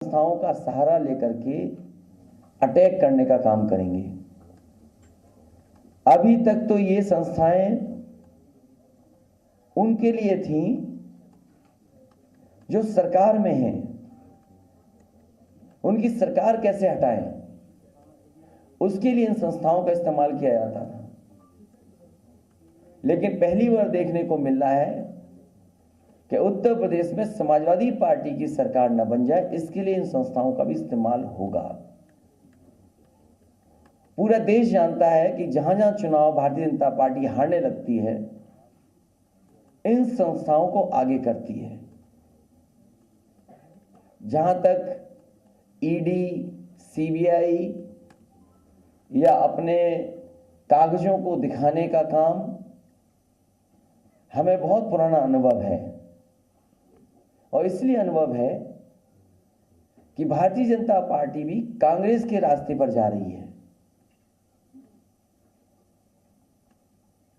संस्थाओं का सहारा लेकर के अटैक करने का काम करेंगे। अभी तक तो ये संस्थाएं उनके लिए थी जो सरकार में हैं, उनकी सरकार कैसे हटाएं, उसके लिए इन संस्थाओं का इस्तेमाल किया जाता था। लेकिन पहली बार देखने को मिल रहा है कि उत्तर प्रदेश में समाजवादी पार्टी की सरकार न बन जाए, इसके लिए इन संस्थाओं का भी इस्तेमाल होगा। पूरा देश जानता है कि जहां जहां चुनाव भारतीय जनता पार्टी हारने लगती है, इन संस्थाओं को आगे करती है। जहां तक ईडी, सीबीआई या अपने कागजों को दिखाने का काम, हमें बहुत पुराना अनुभव है और इसलिए अनुभव है कि भारतीय जनता पार्टी भी कांग्रेस के रास्ते पर जा रही है।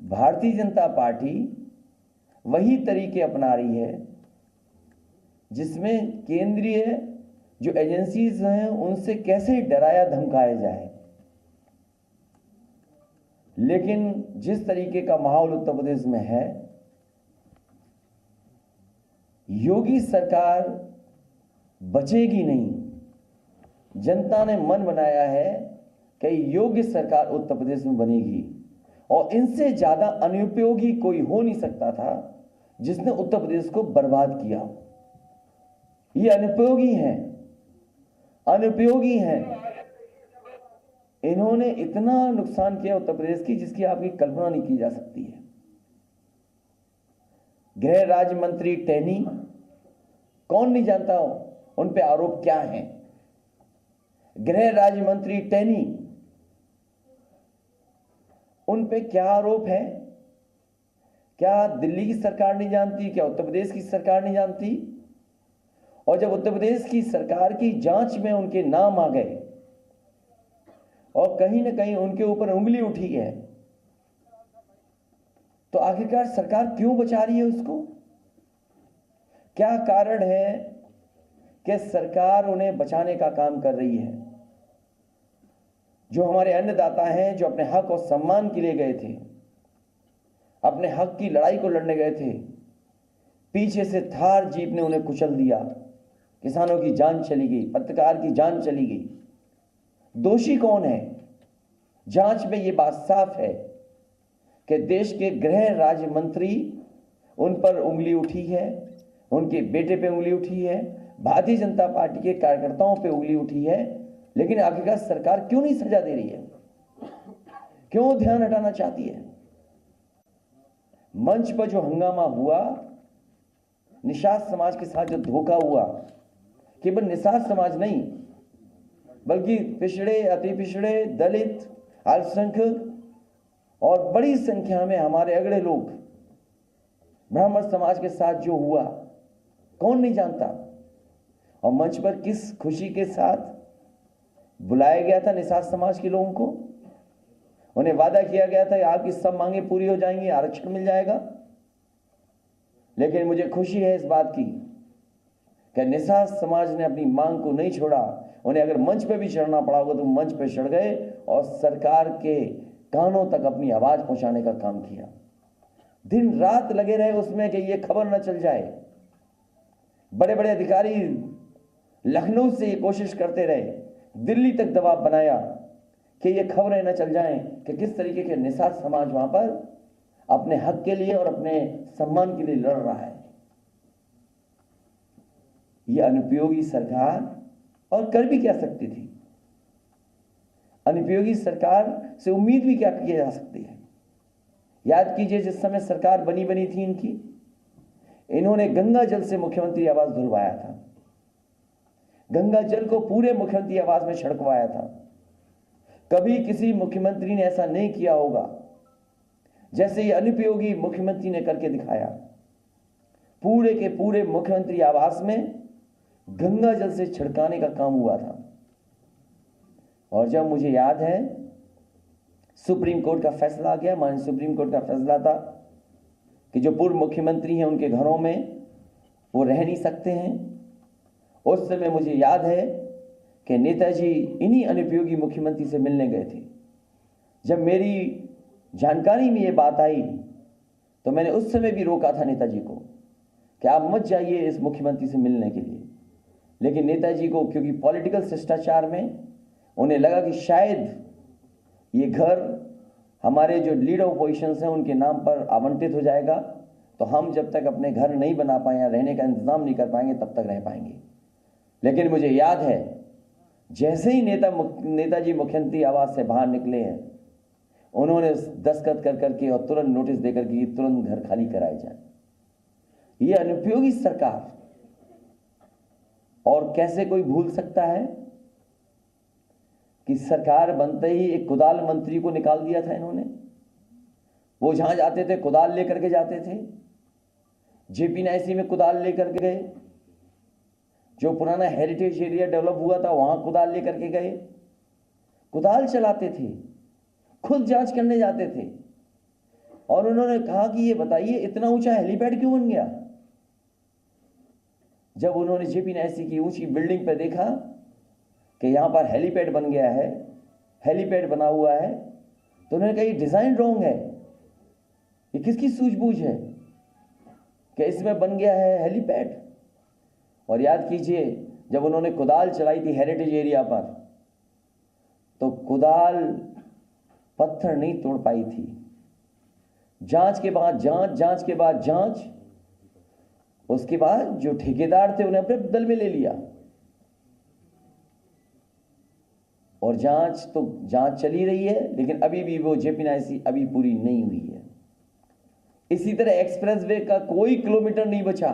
भारतीय जनता पार्टी वही तरीके अपना रही है जिसमें केंद्रीय जो एजेंसीज हैं उनसे कैसे डराया धमकाया जाए। लेकिन जिस तरीके का माहौल उत्तर प्रदेश में है, योगी सरकार बचेगी नहीं। जनता ने मन बनाया है कि योग्य सरकार उत्तर प्रदेश में बनेगी और इनसे ज्यादा अनुपयोगी कोई हो नहीं सकता था जिसने उत्तर प्रदेश को बर्बाद किया। ये अनुपयोगी हैं, अनुपयोगी हैं। इन्होंने इतना नुकसान किया उत्तर प्रदेश की जिसकी आपकी कल्पना नहीं की जा सकती है। गृह राज्य मंत्री टैनी, कौन नहीं जानता हो उन पे आरोप क्या हैं। गृह राज्य मंत्री टैनी, उन पे क्या आरोप है? क्या दिल्ली की सरकार नहीं जानती? क्या उत्तर प्रदेश की सरकार नहीं जानती? और जब उत्तर प्रदेश की सरकार की जांच में उनके नाम आ गए और कहीं ना कहीं उनके ऊपर उंगली उठी है, तो आखिरकार सरकार क्यों बचा रही है उसको? क्या कारण है कि सरकार उन्हें बचाने का काम कर रही है? जो हमारे अन्नदाता हैं, जो अपने हक और सम्मान के लिए गए थे, अपने हक की लड़ाई को लड़ने गए थे, पीछे से थार जीप ने उन्हें कुचल दिया। किसानों की जान चली गई, पत्रकार की जान चली गई। दोषी कौन है? जांच में यह बात साफ है कि देश के गृह राज्य मंत्री, उन पर उंगली उठी है, उनके बेटे पे उंगली उठी है, भारतीय जनता पार्टी के कार्यकर्ताओं पे उंगली उठी है। लेकिन आखिरकार सरकार क्यों नहीं सजा दे रही है? क्यों ध्यान हटाना चाहती है? मंच पर जो हंगामा हुआ, निषाद समाज के साथ जो धोखा हुआ, केवल निषाद समाज नहीं बल्कि पिछड़े, अति पिछड़े, दलित, अल्पसंख्यक और बड़ी संख्या में हमारे अगड़े लोग, ब्राह्मण समाज के साथ जो हुआ, कौन नहीं जानता? और मंच पर किस खुशी के साथ बुलाया गया था निषाद समाज के लोगों को। उन्हें वादा किया गया था कि आपकी सब मांगे पूरी हो जाएंगी, आरक्षण मिल जाएगा। लेकिन मुझे खुशी है इस बात की कि निषाद समाज ने अपनी मांग को नहीं छोड़ा। उन्हें अगर मंच पे भी चढ़ना पड़ा होगा तो मंच पे चढ़ गए और सरकार के कानों तक अपनी आवाज पहुंचाने का काम किया। दिन रात लगे रहे उसमें कि ये खबर न चल जाए। बड़े बड़े अधिकारी लखनऊ से ये कोशिश करते रहे, दिल्ली तक दबाव बनाया कि ये खबरें न चल जाएं कि किस तरीके के निषाद समाज वहां पर अपने हक के लिए और अपने सम्मान के लिए लड़ रहा है। ये अनुपयोगी सरकार, और कर भी क्या सकती थी? अनुपयोगी सरकार से उम्मीद भी क्या की जा सकती है? याद कीजिए जिस समय सरकार बनी थी इनकी, इन्होंने गंगा जल से मुख्यमंत्री आवास धुलवाया था। गंगा जल को पूरे मुख्यमंत्री आवास में छिड़कवाया था। कभी किसी मुख्यमंत्री ने ऐसा नहीं किया होगा जैसे ये अनुपयोगी मुख्यमंत्री ने करके दिखाया। पूरे के पूरे मुख्यमंत्री आवास में गंगा जल से छिड़काने का काम हुआ था। और जब मुझे याद है सुप्रीम कोर्ट का फैसला आ गया, माननीय सुप्रीम कोर्ट का फैसला था कि जो पूर्व मुख्यमंत्री हैं उनके घरों में वो रह नहीं सकते हैं, उस समय मुझे याद है कि नेताजी इन्हीं अनुपयोगी मुख्यमंत्री से मिलने गए थे। जब मेरी जानकारी में ये बात आई तो मैंने उस समय भी रोका था नेताजी को कि आप मत जाइए इस मुख्यमंत्री से मिलने के लिए, लेकिन नेताजी को क्योंकि पॉलिटिकल शिष्टाचार में उन्हें लगा कि शायद ये घर हमारे जो लीडर ऑपोजिशंस हैं उनके नाम पर आवंटित हो जाएगा, तो हम जब तक अपने घर नहीं बना पाए या रहने का इंतजाम नहीं कर पाएंगे तब तक रह पाएंगे। लेकिन मुझे याद है जैसे ही नेताजी मुख्यमंत्री आवास से बाहर निकले हैं, उन्होंने दस्तखत कर करके और तुरंत नोटिस देकर के तुरंत घर खाली कराए जाए। ये अनुपयोगी सरकार, और कैसे कोई भूल सकता है कि सरकार बनते ही एक कुदाल मंत्री को निकाल दिया था इन्होंने। वो जहां जाते थे कुदाल लेकर के जाते थे, जेपी नायसी में कुदाल लेकर के गए, जो पुराना हेरिटेज एरिया डेवलप हुआ था वहां कुदाल लेकर के गए, कुदाल चलाते थे, खुद जांच करने जाते थे। और उन्होंने कहा कि ये बताइए इतना ऊंचा हेलीपैड क्यों बन गया। जब उन्होंने जेपी नायसी की ऊंची बिल्डिंग पर देखा कि यहां पर हेलीपैड बन गया है, हेलीपैड बना हुआ है, तो उन्होंने कहा ये डिजाइन रॉन्ग है, ये किसकी सूझबूझ है कि इसमें बन गया है हेलीपैड। और याद कीजिए जब उन्होंने कुदाल चलाई थी हेरिटेज एरिया पर, तो कुदाल पत्थर नहीं तोड़ पाई थी। जांच के बाद जांच, जांच के बाद जांच, उसके बाद जो ठेकेदार थे उन्हें अपने दल में ले लिया। और जांच चली रही है, लेकिन अभी भी वो जेपी नायसी अभी पूरी नहीं हुई है। इसी तरह एक्सप्रेसवे का कोई किलोमीटर नहीं बचा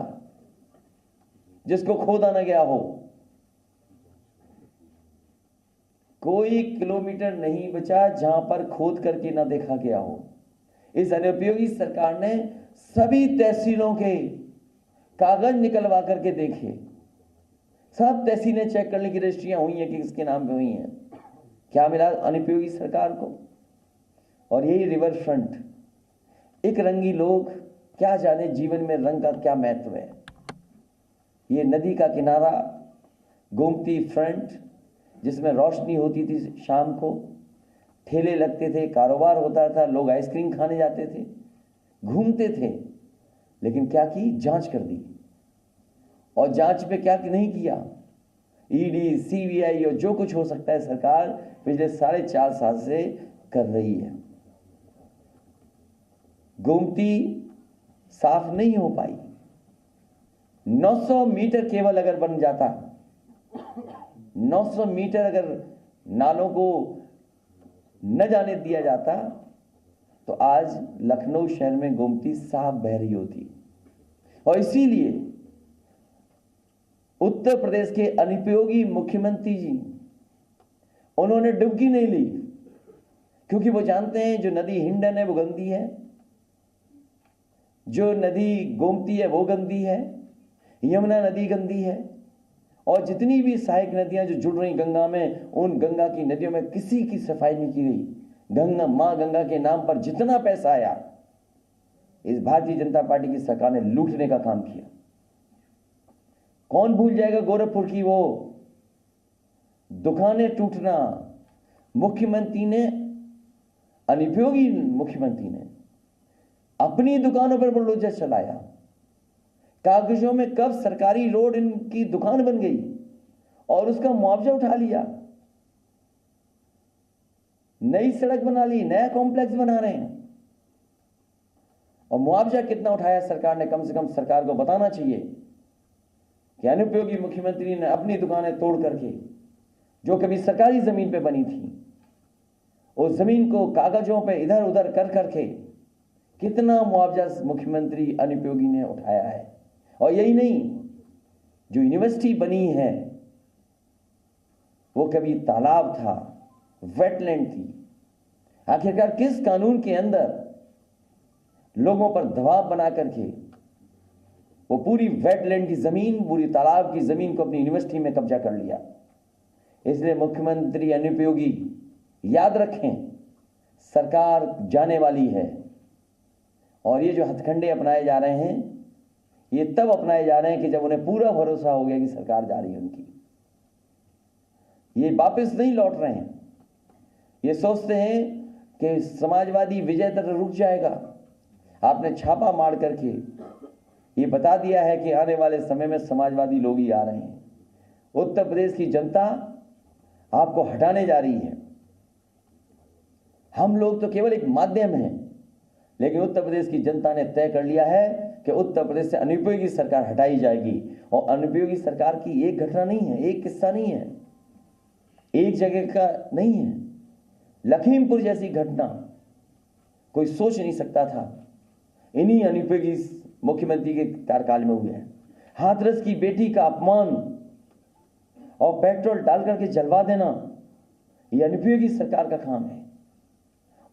जिसको खोदा ना गया हो, कोई किलोमीटर नहीं बचा जहां पर खोद करके ना देखा गया हो। इस अनुपयोगी सरकार ने सभी तहसीलों के कागज निकलवा करके देखे, सब तहसीलें चेक करने की रजिस्ट्रियां हुई हैं कि किसके नाम पे हुई हैं। क्या मिला अनुपयोगी सरकार को? और यही रिवर फ्रंट, एक रंगी लोग क्या जाने जीवन में रंग का क्या महत्व है। ये नदी का किनारा गोमती फ्रंट, जिसमें रोशनी होती थी शाम को, ठेले लगते थे, कारोबार होता था, लोग आइसक्रीम खाने जाते थे, घूमते थे, लेकिन क्या की? जांच कर दी। और जांच पे क्या नहीं किया? ईडी, सीबीआई और जो कुछ हो सकता है सरकार पिछले 4.5 साल से कर रही है। गोमती साफ नहीं हो पाई। 900 मीटर केवल अगर बन जाता, 900 मीटर अगर नालों को न जाने दिया जाता, तो आज लखनऊ शहर में गोमती साफ बह रही होती। और इसीलिए उत्तर प्रदेश के अनुपयोगी मुख्यमंत्री जी, उन्होंने डुबकी नहीं ली, क्योंकि वो जानते हैं जो नदी हिंडन है वो गंदी है, जो नदी गोमती है वो गंदी है, यमुना नदी गंदी है, और जितनी भी सहायक नदियां जो जुड़ रही गंगा में, उन गंगा की नदियों में किसी की सफाई नहीं की गई। मां गंगा के नाम पर जितना पैसा आया, इस भारतीय जनता पार्टी की सरकार ने लूटने का काम किया। कौन भूल जाएगा गोरखपुर की वो दुकानें टूटना। मुख्यमंत्री ने, अनुपयोगी मुख्यमंत्री ने अपनी दुकानों पर बुलडोजर चलाया। कागजों में कब सरकारी रोड इनकी दुकान बन गई और उसका मुआवजा उठा लिया, नई सड़क बना ली, नया कॉम्प्लेक्स बना रहे हैं। और मुआवजा कितना उठाया सरकार ने? कम से कम सरकार को बताना चाहिए कि अनुपयोगी मुख्यमंत्री ने अपनी दुकानें तोड़ करके, जो कभी सरकारी जमीन पे बनी थी, उस जमीन को कागजों पे इधर उधर कर करके कितना मुआवजा मुख्यमंत्री अनुपयोगी ने उठाया है। और यही नहीं, जो यूनिवर्सिटी बनी है वो कभी तालाब था, वेटलैंड थी। आखिरकार किस कानून के अंदर लोगों पर दबाव बना करके वो पूरी वेटलैंड की जमीन, पूरी तालाब की जमीन को अपनी यूनिवर्सिटी में कब्जा कर लिया। इसलिए मुख्यमंत्री अनुपयोगी, याद रखें, सरकार जाने वाली है। और ये जो हथकंडे अपनाए जा रहे हैं, ये तब अपनाए जा रहे हैं कि जब उन्हें पूरा भरोसा हो गया कि सरकार जा रही है उनकी। ये वापस नहीं लौट रहे हैं। ये सोचते हैं कि समाजवादी विजय तक रुक जाएगा। आपने छापा मार करके ये बता दिया है कि आने वाले समय में समाजवादी लोग ही आ रहे हैं। उत्तर प्रदेश की जनता आपको हटाने जा रही है। हम लोग तो केवल एक माध्यम हैं, लेकिन उत्तर प्रदेश की जनता ने तय कर लिया है कि उत्तर प्रदेश से अनुपयोगी सरकार हटाई जाएगी। और अनुपयोगी सरकार की एक घटना नहीं है, एक किस्सा नहीं है, एक जगह का नहीं है। लखीमपुर जैसी घटना कोई सोच नहीं सकता था, इन्हीं अनुपयोगी मुख्यमंत्री के कार्यकाल में हुए हैं। हाथरस की बेटी का अपमान और पेट्रोल डाल करके जलवा देना, यह अनुपयोगी सरकार का काम है।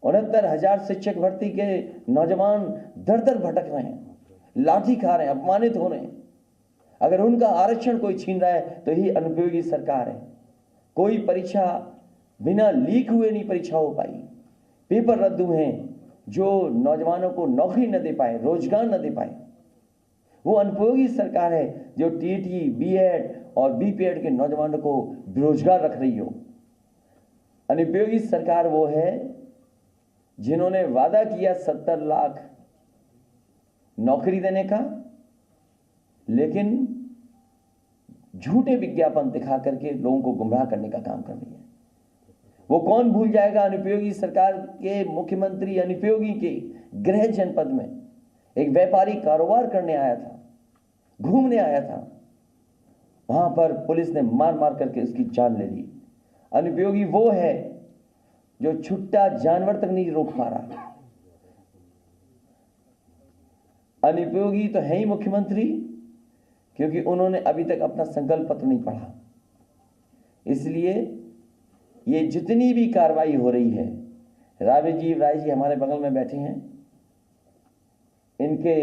69,000 शिक्षक भर्ती के नौजवान दर दर भटक रहे हैं, लाठी खा रहे हैं, अपमानित हो रहे हैं। अगर उनका आरक्षण कोई छीन रहा है तो यही अनुपयोगी सरकार है। कोई परीक्षा बिना लीक हुए नहीं परीक्षा हो पाई, पेपर रद्द हुए हैं, जो नौजवानों को नौकरी न दे पाए, रोजगार न दे पाए। वो अनुपयोगी सरकार है जो टीटी, बीएड और बीपीएड के नौजवानों को बेरोजगार रख रही हो। अनुपयोगी सरकार वो है जिन्होंने वादा किया 70 लाख नौकरी देने का, लेकिन झूठे विज्ञापन दिखा करके लोगों को गुमराह करने का काम कर रही है। वो कौन भूल जाएगा अनुपयोगी सरकार के मुख्यमंत्री अनुपयोगी के गृह जनपद में एक व्यापारी कारोबार करने आया था, घूमने आया था, वहां पर पुलिस ने मार मार करके उसकी जान ले ली। अनुपयोगी वो है जो छुट्टा जानवर तक नहीं रोक पा रहा। अनुपयोगी तो है ही मुख्यमंत्री, क्योंकि उन्होंने अभी तक अपना संकल्प पत्र नहीं पढ़ा। इसलिए ये जितनी भी कार्रवाई हो रही है, राजीव राय जी हमारे बगल में बैठे हैं, इनके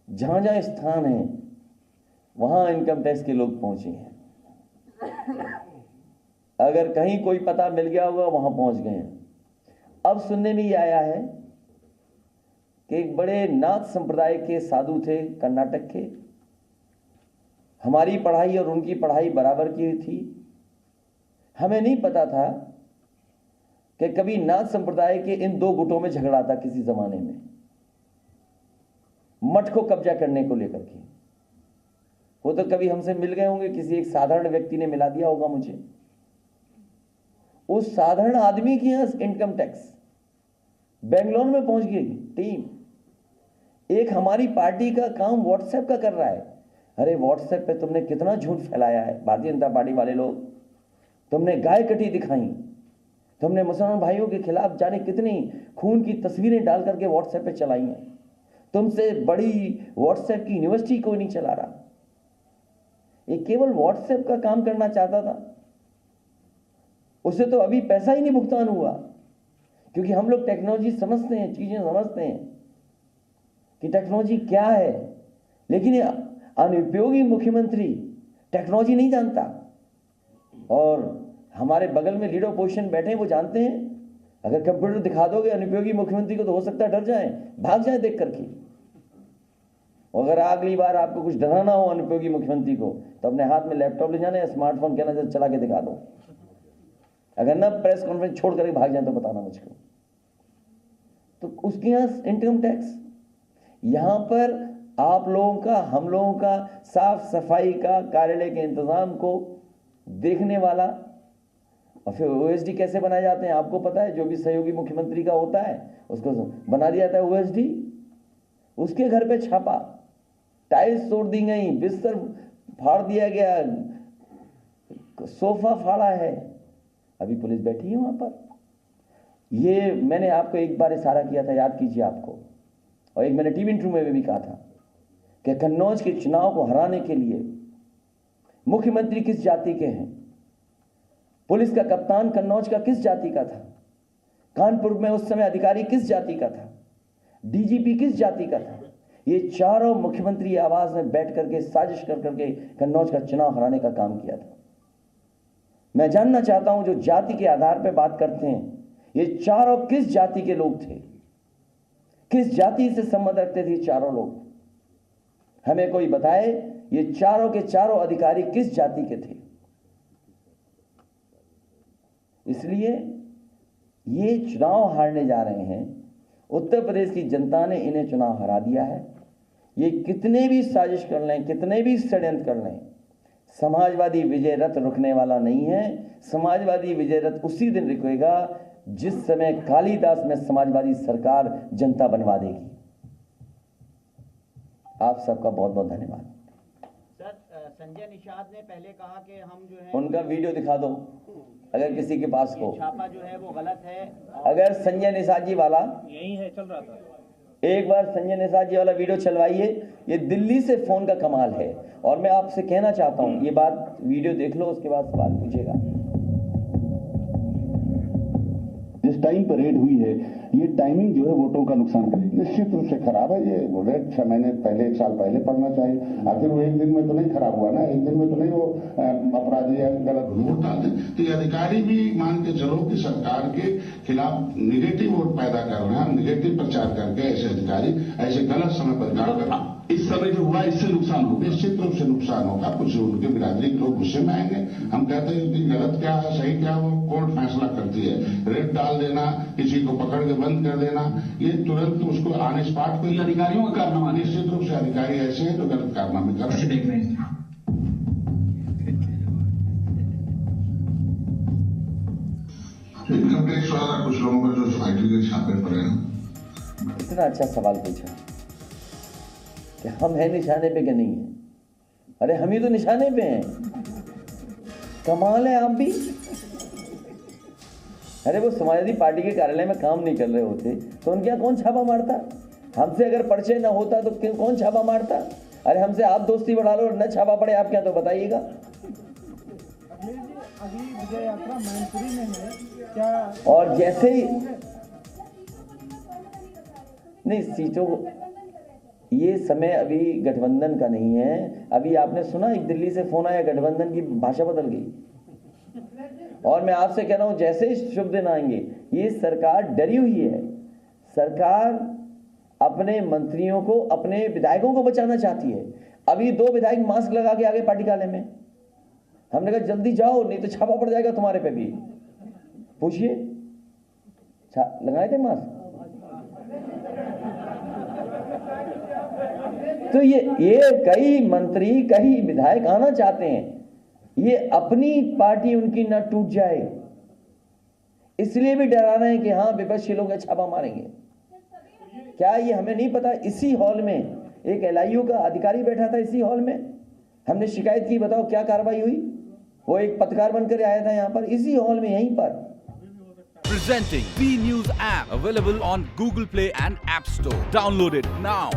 जहां जहां स्थान है वहां इनकम टैक्स के लोग पहुंचे हैं। अगर कहीं कोई पता मिल गया होगा वहां पहुंच गए हैं। अब सुनने में ये आया है कि एक बड़े नाथ संप्रदाय के साधु थे कर्नाटक के, हमारी पढ़ाई और उनकी पढ़ाई बराबर की थी। हमें नहीं पता था कि कभी नाथ संप्रदाय के इन दो गुटों में झगड़ा था किसी जमाने में, मठ को कब्जा करने को लेकर के। वो तो कभी हमसे मिल गए होंगे, किसी एक साधारण व्यक्ति ने मिला दिया होगा मुझे। उस साधारण आदमी के यहां इनकम टैक्स बेंगलोर में पहुंच गई टीम। एक हमारी पार्टी का काम व्हाट्सएप का कर रहा है। अरे व्हाट्सएप पे तुमने कितना झूठ फैलाया है, भारतीय जनता पार्टी वाले लोग। तुमने गाय कटी दिखाई, तुमने मुसलमान भाइयों के खिलाफ जाने कितनी खून की तस्वीरें डाल करके व्हाट्सएप पे चलाई हैं। तुमसे बड़ी व्हाट्सएप की यूनिवर्सिटी कोई नहीं चला रहा। ये केवल व्हाट्सएप का काम करना चाहता था, उसे तो अभी पैसा ही नहीं भुगतान हुआ, क्योंकि हम लोग टेक्नोलॉजी समझते हैं, चीजें समझते हैं कि टेक्नोलॉजी क्या है। लेकिन ये अनुपयोगी मुख्यमंत्री टेक्नोलॉजी नहीं जानता। और हमारे बगल में लीडर पोजीशन बैठे हैं, वो जानते हैं अगर कंप्यूटर दिखा दोगे अनुपयोगी मुख्यमंत्री को तो हो सकता है डर जाएं, भाग जाएं देख करके। अगर अगली बार आपको कुछ डराना हो अनुपयोगी मुख्यमंत्री को तो अपने हाथ में लैपटॉप ले जाना या स्मार्टफोन कहना चला के दिखा दो। अगर ना प्रेस कॉन्फ्रेंस छोड़ करके भाग जाए तो बताना मुझको। तो उसके यहां इनकम टैक्स, यहां पर आप लोगों का, हम लोगों का साफ सफाई का, कार्यालय के इंतजाम को देखने वाला। और फिर ओएसडी कैसे बनाए जाते हैं आपको पता है, जो भी सहयोगी मुख्यमंत्री का होता है उसको बना दिया जाता है ओएसडी। उसके घर पे छापा, टाइल्स तोड़ दी गई, बिस्तर फाड़ दिया गया, सोफा फाड़ा है, अभी पुलिस बैठी है वहां पर। ये मैंने आपको एक बार इशारा किया था, याद कीजिए आपको, और एक मैंने टीवी इंटरव्यू में भी कहा था कि कन्नौज के चुनाव को हराने के लिए मुख्यमंत्री किस जाति के हैं, पुलिस का कप्तान कन्नौज का किस जाति का था, कानपुर में उस समय अधिकारी किस जाति का था, डीजीपी किस जाति का था। ये चारों मुख्यमंत्री आवास में बैठ करके साजिश कर करके कन्नौज का चुनाव हराने का काम किया था। मैं जानना चाहता हूं, जो जाति के आधार पर बात करते हैं, ये चारों किस जाति के लोग थे, किस जाति से संबंध रखते थे चारों लोग। हमें कोई बताए ये चारों के चारों अधिकारी किस जाति के थे। इसलिए ये चुनाव हारने जा रहे हैं। उत्तर प्रदेश की जनता ने इन्हें चुनाव हरा दिया है। ये कितने भी साजिश कर लें, कितने भी षड्यंत्र कर लें, समाजवादी विजय रथ रुकने वाला नहीं है। समाजवादी विजय रथ उसी दिन रुकेगा जिस समय कालिदास में समाजवादी सरकार जनता बनवा देगी। आप सबका बहुत बहुत धन्यवाद। सर, संजय निषाद ने पहले कहा कि हम जो है, उनका वीडियो दिखा दो अगर किसी के पास हो। छापा जो है वो गलत है। अगर संजय निषाद जी वाला यही है, चल रहा था, एक बार संजय निषाद जी वाला वीडियो चलवाइए। ये दिल्ली से फोन का कमाल है। और मैं आपसे कहना चाहता हूं, ये बात वीडियो देख लो, उसके बाद सवाल पूछेगा। जिस टाइम परेड हुई है, ये टाइमिंग जो है वोटों का नुकसान करेगी। निश्चित रूप से खराब है। ये रेट 6 महीने पहले, 1 साल पहले पड़ना चाहिए। आखिर वो एक दिन में तो नहीं खराब हुआ ना, एक दिन में तो नहीं वो अपराधी या गलत वोट डालते। तो ये अधिकारी भी मान के चलो कि सरकार के खिलाफ निगेटिव वोट पैदा कर रहे हैं, निगेटिव प्रचार करके ऐसे अधिकारी ऐसे गलत समय पर काम कर रहे हैं। इस समय जो हुआ इससे नुकसान होगा, निश्चित रूप से नुकसान होगा। कुछ उनके बिरादरी के लोग गुस्से में आएंगे। हम कहते हैं कि गलत क्या है, सही क्या है, वो कोर्ट फैसला करती है। रेट डाल देना, किसी को पकड़ के बंद कर देना, ये तुरंत उसको आने स्पॉट कोई अधिकारियों का कारनामा। निश्चित रूप से अधिकारी ऐसे हैं जो गलत कारनामे कर रहे हैं। इनकम टैक्स वाला कुछ लोगों पर जो सोसाइटी के छापे पड़े हैं। कितना अच्छा सवाल पूछा कि हम हैं निशाने पे कि नहीं है। अरे हम ही तो निशाने पे हैं। कमाल है आप भी। अरे वो समाजवादी पार्टी के कार्यालय में काम नहीं कर रहे होते तो उनके यहाँ कौन छापा मारता? हमसे अगर परिचय ना होता तो कौन छापा मारता? अरे हमसे आप दोस्ती बढ़ा लो, न छापा पड़े आपके यहाँ तो बताइएगा। अगली विजय यात्रा मैनपुरी में है क्या? और जैसे ही नहीं सीटों को, ये समय अभी गठबंधन का नहीं है। अभी आपने सुना एक दिल्ली से फोन आया, गठबंधन की भाषा बदल गई। और मैं आपसे कह रहा हूं जैसे ही शुभ दिन आएंगे, ये सरकार डरी हुई है। सरकार अपने मंत्रियों को, अपने विधायकों को बचाना चाहती है। अभी 2 विधायक मास्क लगा के आ गए पार्टी कार्यालय में। हमने कहा जल्दी जाओ नहीं तो छापा पड़ जाएगा तुम्हारे पे भी। पूछिए, लगाए थे मास्क? तो ये कई मंत्री, कई विधायक आना चाहते हैं। ये अपनी पार्टी उनकी ना टूट जाए, इसलिए भी डरा रहे हैं कि हाँ विपक्षी लोग छापा मारेंगे। क्या ये हमें नहीं पता? इसी हॉल में एक LIU का अधिकारी बैठा था, इसी हॉल में हमने शिकायत की। बताओ क्या कार्रवाई हुई? वो एक पत्रकार बनकर आया था यहाँ पर, इसी हॉल में, यहीं पर। Presenting B News app, available on Google Play and App Store. Download it now.